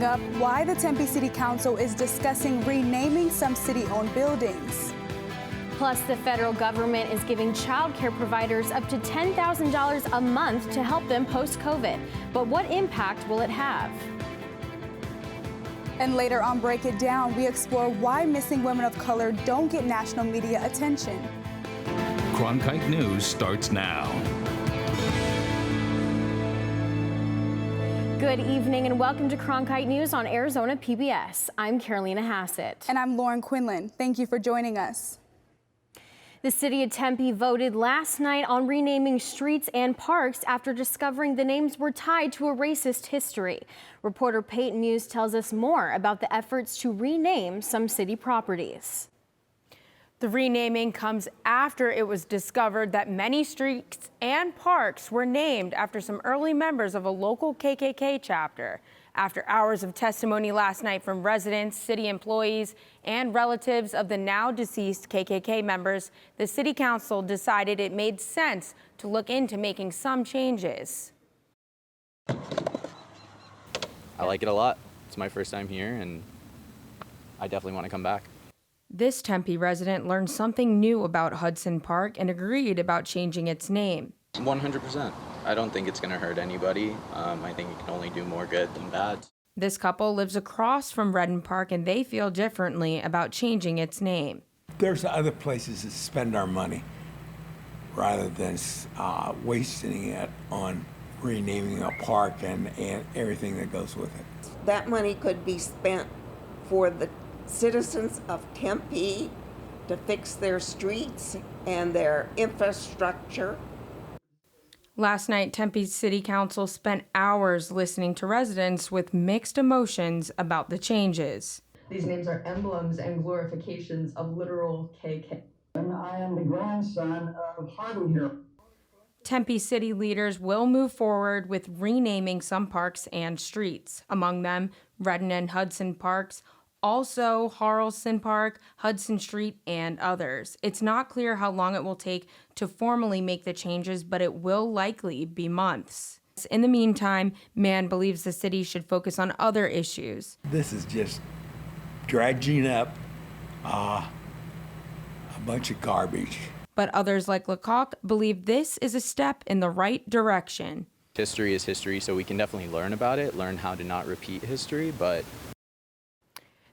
Coming up, why the Tempe City Council is discussing renaming some city-owned buildings. Plus, the federal government is giving child care providers up to $10,000 a month to help them post-COVID. But what impact will it have? And later on Break It Down, we explore why missing women of color don't get national media attention. Cronkite News starts now. Good evening and welcome to Cronkite News on Arizona PBS. I'm Carolina Hassett. And I'm Lauren Quinlan. Thank you for joining us. The city of Tempe voted last night on renaming streets and parks after discovering the names were tied to a racist history. Reporter Peyton Muse tells us more about the efforts to rename some city properties. The renaming comes after it was discovered that many streets and parks were named after some early members of a local KKK chapter. After hours of testimony last night from residents, city employees, and relatives of the now deceased KKK members, the city council decided it made sense to look into making some changes. I like it a lot. It's my first time here, and I definitely want to come back. This Tempe resident learned something new about Hudson Park and agreed about changing its name. 100%. I don't think it's going to hurt anybody. I think it can only do more good than bad. This couple lives across from Redden Park and they feel differently about changing its name. There's other places to spend our money rather than wasting it on renaming a park and everything that goes with it. That money could be spent for the citizens of Tempe to fix their streets and their infrastructure. Last night, Tempe City Council spent hours listening to residents with mixed emotions about the changes. These names are emblems and glorifications of literal KK. And I am the grandson of Harvey here. Tempe city leaders will move forward with renaming some parks and streets, among them Redden and Hudson Parks, also Harrelson Park, Hudson Street, and others. It's not clear how long it will take to formally make the changes, but it will likely be months. In the meantime, Mann believes the city should focus on other issues. This is just dredging up a bunch of garbage. But others like Lecoq believe this is a step in the right direction. History is history, so we can definitely learn about it, learn how to not repeat history, but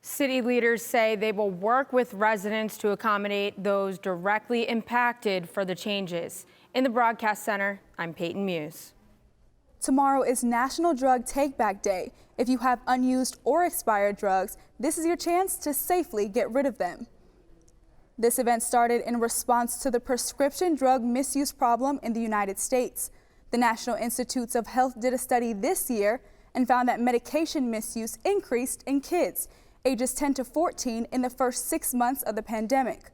city leaders say they will work with residents to accommodate those directly impacted for the changes. In the broadcast center, I'm Peyton Muse. Tomorrow is National Drug Take-Back Day. If you have unused or expired drugs, this is your chance to safely get rid of them. This event started in response to the prescription drug misuse problem in the United States. The National Institutes of Health did a study this year and found that medication misuse increased in kids ages 10 to 14 in the first 6 months of the pandemic.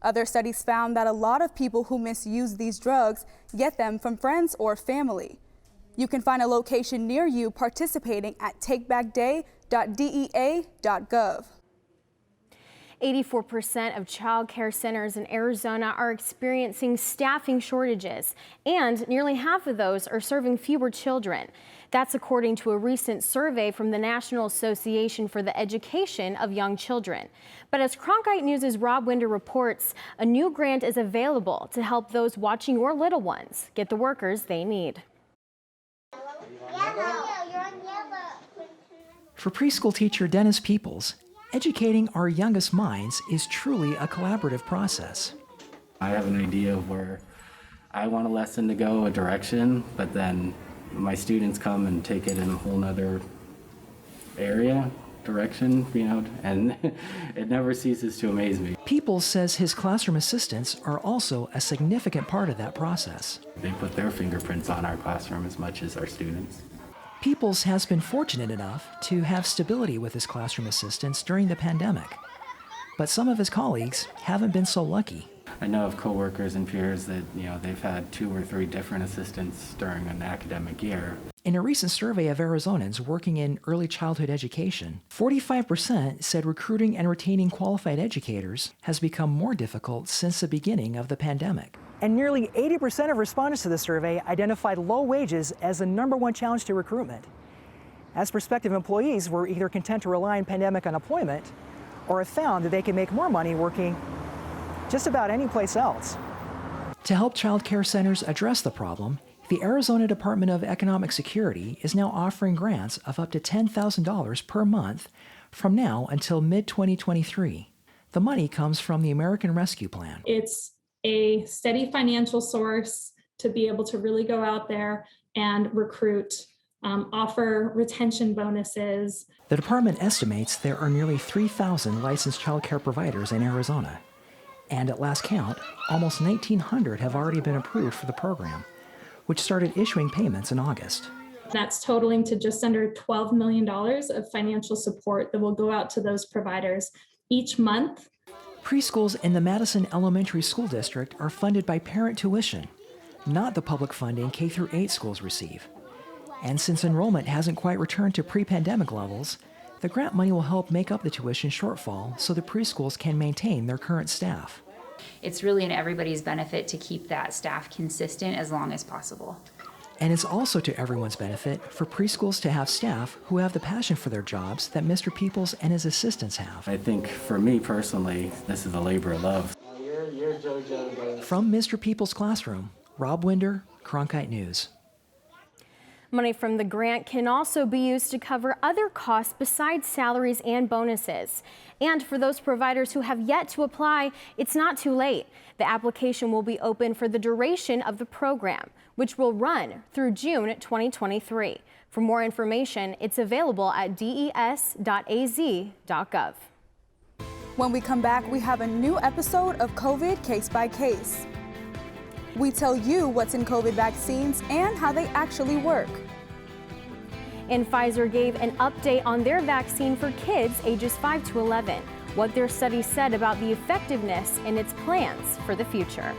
Other studies found that a lot of people who misuse these drugs get them from friends or family. You can find a location near you participating at takebackday.dea.gov. 84% of child care centers in Arizona are experiencing staffing shortages, and nearly half of those are serving fewer children. That's according to a recent survey from the National Association for the Education of Young Children. But as Cronkite News' Rob Winder reports, a new grant is available to help those watching your little ones get the workers they need. For preschool teacher Dennis Peoples, educating our youngest minds is truly a collaborative process. I have an idea of where I want a lesson to go, a direction, but then my students come and take it in a whole nother area, direction, and it never ceases to amaze me. Peoples says his classroom assistants are also a significant part of that process. They put their fingerprints on our classroom as much as our students. Peoples has been fortunate enough to have stability with his classroom assistants during the pandemic. But some of his colleagues haven't been so lucky. I know of coworkers and peers that, they've had 2 or 3 different assistants during an academic year. In a recent survey of Arizonans working in early childhood education, 45% said recruiting and retaining qualified educators has become more difficult since the beginning of the pandemic. And nearly 80% of respondents to the survey identified low wages as the #1 challenge to recruitment. as prospective employees were either content to rely on pandemic unemployment or have found that they can make more money working just about any place else. To help child care centers address the problem, the Arizona Department of Economic Security is now offering grants of up to $10,000 per month from now until mid-2023. The money comes from the American Rescue Plan. It's a steady financial source to be able to really go out there and recruit, offer retention bonuses. The department estimates there are nearly 3,000 licensed child care providers in Arizona. And at last count, almost 1,900 have already been approved for the program, which started issuing payments in August. That's totaling to just under $12 million of financial support that will go out to those providers each month. Preschools in the Madison Elementary School District are funded by parent tuition, not the public funding K-8 schools receive. And since enrollment hasn't quite returned to pre-pandemic levels, the grant money will help make up the tuition shortfall so the preschools can maintain their current staff. It's really in everybody's benefit to keep that staff consistent as long as possible. And it's also to everyone's benefit for preschools to have staff who have the passion for their jobs that Mr. Peoples and his assistants have. I think for me personally, this is a labor of love. From Mr. Peoples' classroom, Rob Winder, Cronkite News. Money from the grant can also be used to cover other costs besides salaries and bonuses. And for those providers who have yet to apply, it's not too late. The application will be open for the duration of the program, which will run through June 2023. For more information, it's available at des.az.gov. When we come back, we have a new episode of COVID Case by Case. We tell you what's in COVID vaccines and how they actually work. And Pfizer gave an update on their vaccine for kids ages 5 to 11, what their study said about the effectiveness and its plans for the future.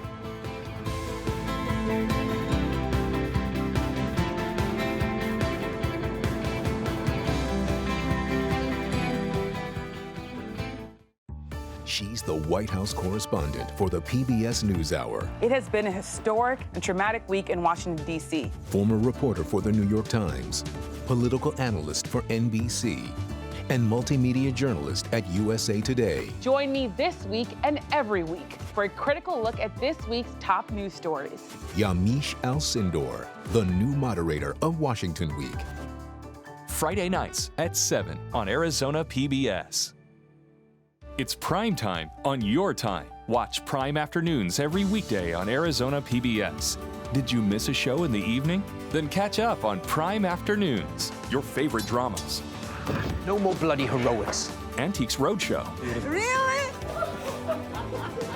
She's the White House correspondent for the PBS NewsHour. It has been a historic and traumatic week in Washington, D.C. Former reporter for the New York Times, political analyst for NBC, and multimedia journalist at USA Today. Join me this week and every week for a critical look at this week's top news stories. Yamiche Alcindor, the new moderator of Washington Week. Friday nights at 7 on Arizona PBS. It's prime time on your time. Watch Prime Afternoons every weekday on Arizona PBS. Did you miss a show in the evening? Then catch up on Prime Afternoons, your favorite dramas. No more bloody heroics. Antiques Roadshow. Really?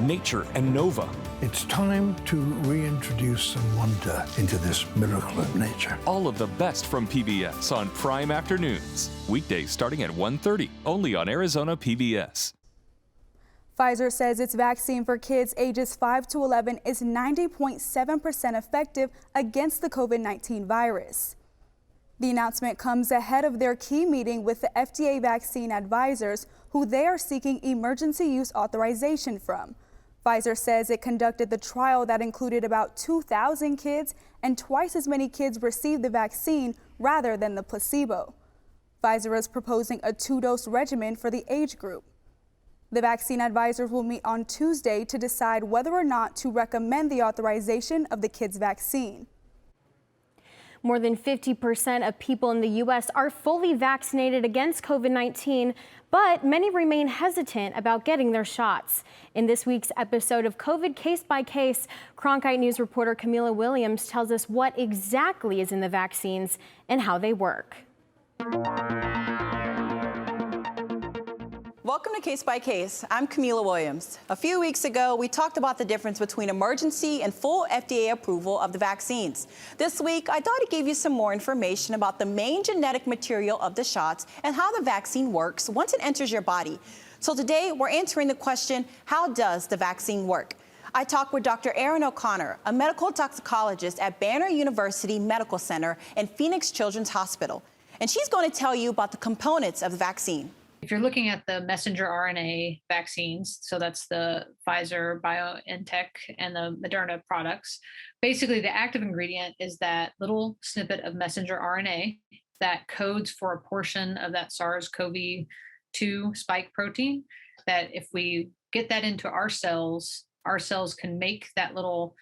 Nature and Nova. It's time to reintroduce some wonder into this miracle of nature. All of the best from PBS on Prime Afternoons. Weekdays starting at 1:30, only on Arizona PBS. Pfizer says its vaccine for kids ages 5 to 11 is 90.7% effective against the COVID-19 virus. The announcement comes ahead of their key meeting with the FDA vaccine advisors, who they are seeking emergency use authorization from. Pfizer says it conducted the trial that included about 2,000 kids, and twice as many kids received the vaccine rather than the placebo. Pfizer is proposing a 2-dose regimen for the age group. The vaccine advisors will meet on Tuesday to decide whether or not to recommend the authorization of the kids' vaccine. More than 50% of people in the U.S. are fully vaccinated against COVID-19, but many remain hesitant about getting their shots. In this week's episode of COVID Case by Case, Cronkite News reporter Camila Williams tells us what exactly is in the vaccines and how they work. Welcome to Case by Case. I'm Camila Williams. A few weeks ago, we talked about the difference between emergency and full FDA approval of the vaccines. This week, I thought I'd give you some more information about the main genetic material of the shots and how the vaccine works once it enters your body. So today, we're answering the question, how does the vaccine work? I talked with Dr. Erin O'Connor, a medical toxicologist at Banner University Medical Center and Phoenix Children's Hospital. And she's going to tell you about the components of the vaccine. If you're looking at the messenger RNA vaccines, so that's the Pfizer, BioNTech, and the Moderna products, basically the active ingredient is that little snippet of messenger RNA that codes for a portion of that SARS-CoV-2 spike protein, that if we get that into our cells can make that little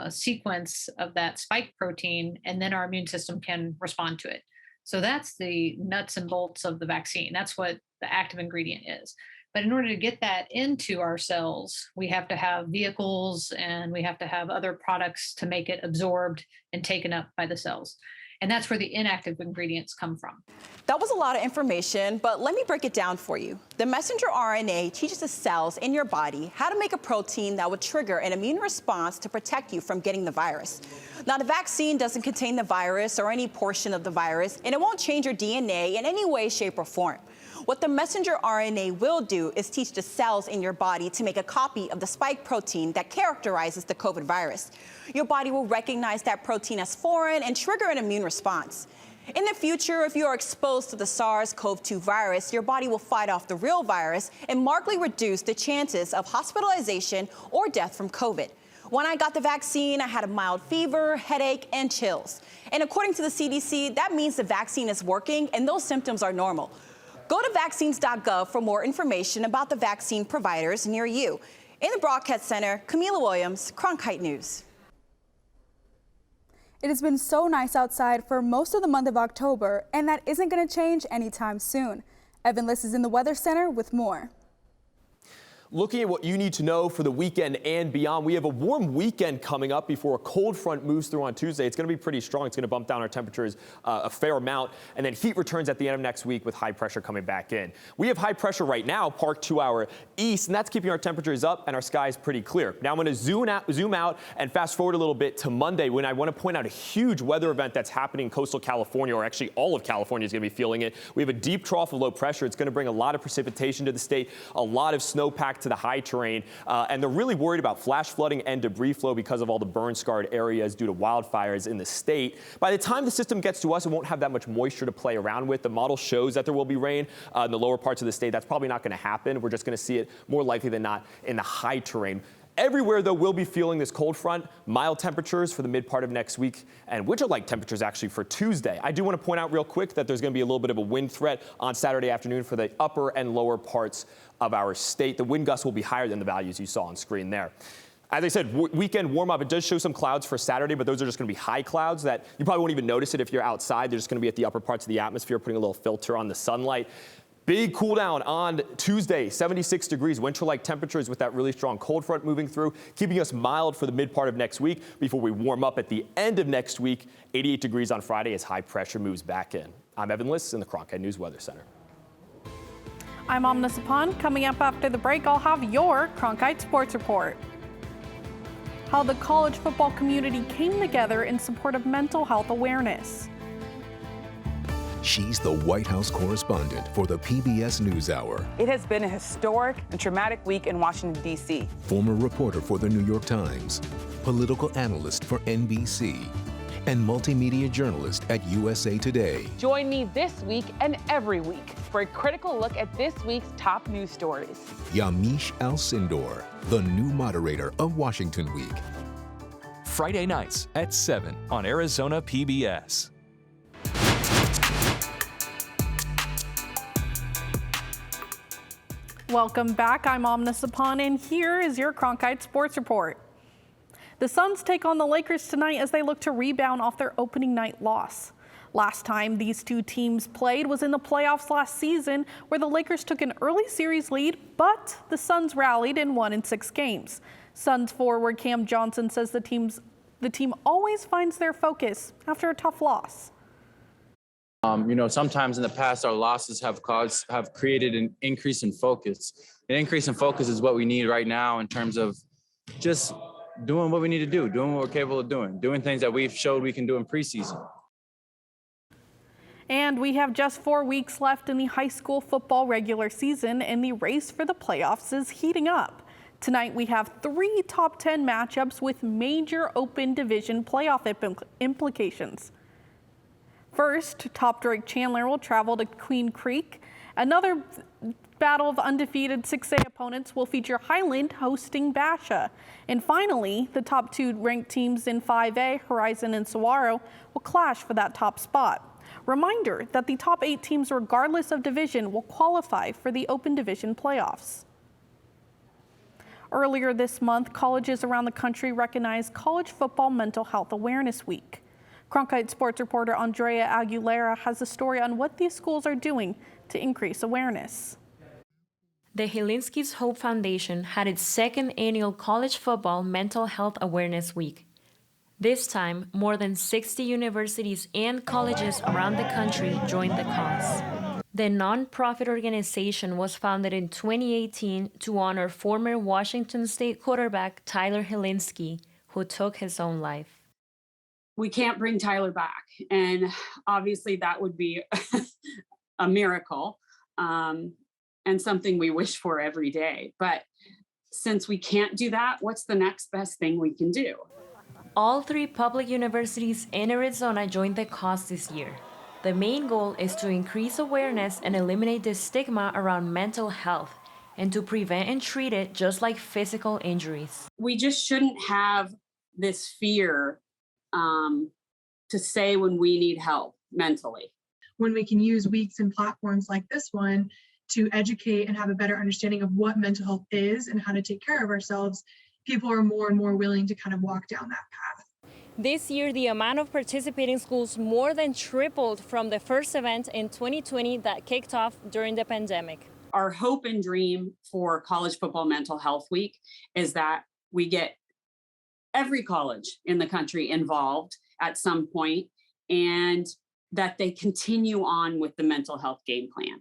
sequence of that spike protein, and then our immune system can respond to it. So that's the nuts and bolts of the vaccine. That's what the active ingredient is. But in order to get that into our cells, we have to have vehicles and we have to have other products to make it absorbed and taken up by the cells. And that's where the inactive ingredients come from. That was a lot of information, but let me break it down for you. The messenger RNA teaches the cells in your body how to make a protein that would trigger an immune response to protect you from getting the virus. Now, the vaccine doesn't contain the virus or any portion of the virus, and it won't change your DNA in any way, shape, or form. What the messenger RNA will do is teach the cells in your body to make a copy of the spike protein that characterizes the COVID virus. Your body will recognize that protein as foreign and trigger an immune response. In the future, if you are exposed to the SARS-CoV-2 virus, your body will fight off the real virus and markedly reduce the chances of hospitalization or death from COVID. When I got the vaccine, I had a mild fever, headache, and chills. And according to the CDC, that means the vaccine is working and those symptoms are normal. Go to vaccines.gov for more information about the vaccine providers near you. In the Broadcast Center, Camila Williams, Cronkite News. It has been so nice outside for most of the month of October, and that isn't going to change anytime soon. Evan Liss is in the Weather Center with more. Looking at what you need to know for the weekend and beyond, we have a warm weekend coming up before a cold front moves through on Tuesday. It's going to be pretty strong. It's going to bump down our temperatures a fair amount, and then heat returns at the end of next week with high pressure coming back in. We have high pressure right now parked to our east, and that's keeping our temperatures up and our skies pretty clear. Now I'm going to zoom out and fast forward a little bit to Monday, when I want to point out a huge weather event that's happening in coastal California, or actually all of California is going to be feeling it. We have a deep trough of low pressure. It's going to bring a lot of precipitation to the state, a lot of snowpack to the high terrain, and they're really worried about flash flooding and debris flow because of all the burn-scarred areas due to wildfires in the state. By the time the system gets to us, it won't have that much moisture to play around with. The model shows that there will be rain in the lower parts of the state. That's probably not going to happen. We're just going to see it more likely than not in the high terrain. Everywhere, though, we'll be feeling this cold front, mild temperatures for the mid part of next week, and winter-like temperatures actually for Tuesday. I do want to point out real quick that there's going to be a little bit of a wind threat on Saturday afternoon for the upper and lower parts of our state. The wind gusts will be higher than the values you saw on screen there. As I said, weekend warm-up. It does show some clouds for Saturday, but those are just going to be high clouds that you probably won't even notice it if you're outside. They're just going to be at the upper parts of the atmosphere, putting a little filter on the sunlight. Big cool down on Tuesday, 76 degrees, winter-like temperatures with that really strong cold front moving through, keeping us mild for the mid part of next week before we warm up at the end of next week. 88 degrees on Friday as high pressure moves back in. I'm Evan Liss in the Cronkite News Weather Center. I'm Amna Sapon. Coming up after the break, I'll have your Cronkite Sports Report. How the college football community came together in support of mental health awareness. She's the White House correspondent for the PBS NewsHour. It has been a historic and traumatic week in Washington, D.C. Former reporter for the New York Times, political analyst for NBC, and multimedia journalist at USA Today. Join me this week and every week for a critical look at this week's top news stories. Yamiche Alcindor, the new moderator of Washington Week. Friday nights at 7 on Arizona PBS. Welcome back. I'm Amna Sapon, and here is your Cronkite Sports Report. The Suns take on the Lakers tonight as they look to rebound off their opening night loss. Last time these two teams played was in the playoffs last season, where the Lakers took an early series lead, but the Suns rallied and won in 6 games. Suns forward Cam Johnson says the team always finds their focus after a tough loss. Sometimes in the past, our losses have created an increase in focus. An increase in focus is what we need right now in terms of just doing what we need to do, doing what we're capable of doing things that we've showed we can do in preseason. And we have just 4 weeks left in the high school football regular season, and the race for the playoffs is heating up. Tonight we have 3 top 10 matchups with major open division playoff implications. First, top Drake Chandler will travel to Queen Creek. Another battle of undefeated 6A opponents will feature Highland hosting Basha. And finally, the top 2 ranked teams in 5A, Horizon and Saguaro, will clash for that top spot. Reminder that the top 8 teams, regardless of division, will qualify for the Open Division playoffs. Earlier this month, colleges around the country recognized College Football Mental Health Awareness Week. Cronkite sports reporter Andrea Aguilera has a story on what these schools are doing to increase awareness. The Helinski's Hope Foundation had its second annual College Football Mental Health Awareness Week. This time, more than 60 universities and colleges around the country joined the cause. The nonprofit organization was founded in 2018 to honor former Washington State quarterback Tyler Helinski, who took his own life. We can't bring Tyler back, and obviously that would be a miracle and something we wish for every day. But since we can't do that, what's the next best thing we can do? All 3 public universities in Arizona joined the cause this year. The main goal is to increase awareness and eliminate the stigma around mental health and to prevent and treat it just like physical injuries. We just shouldn't have this fear to say when we need help mentally. When we can use weeks and platforms like this one to educate and have a better understanding of what mental health is and how to take care of ourselves, people are more and more willing to kind of walk down that path. This year, the amount of participating schools more than tripled from the first event in 2020 that kicked off during the pandemic. Our hope and dream for College Football Mental Health Week is that we get every college in the country involved at some point, and that they continue on with the mental health game plan.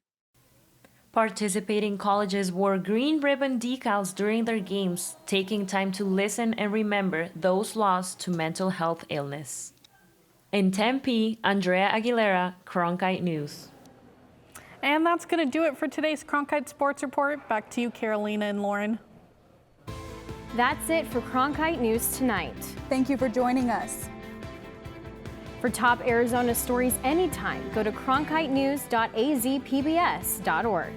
Participating colleges wore green ribbon decals during their games, taking time to listen and remember those lost to mental health illness. In Tempe, Andrea Aguilera, Cronkite News. And that's going to do it for today's Cronkite Sports Report. Back to you, Carolina and Lauren. That's it for Cronkite News tonight. Thank you for joining us. For top Arizona stories anytime, go to cronkitenews.azpbs.org.